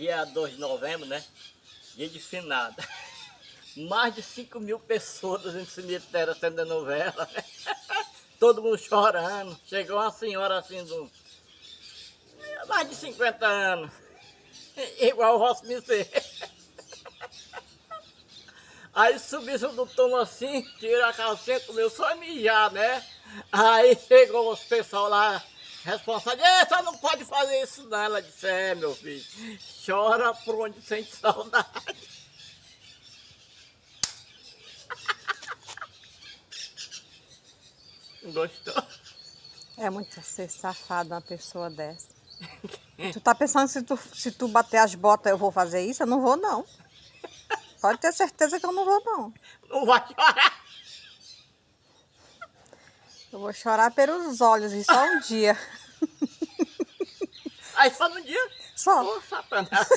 dia 2 de novembro, né? Dia de finado. Mais de 5.000 pessoas no cemitério assistindo a novela. Todo mundo chorando. Chegou uma senhora assim, mais de 50 anos. Igual o Ross Miser. Aí subiu do túmulo assim, tirou a calcinha, comeu só mijar, né? Aí chegou os pessoal lá, responsável, você não pode fazer isso não. Ela disse, meu filho, chora por onde sente saudade. Gostou? É muito ser safado uma pessoa dessa. Tu tá pensando se tu bater as botas eu vou fazer isso? Eu não vou, não. Pode ter certeza que eu não vou, não. Não vai chorar. Eu vou chorar pelos olhos e só um dia. Aí só no dia, Só. ô satanás.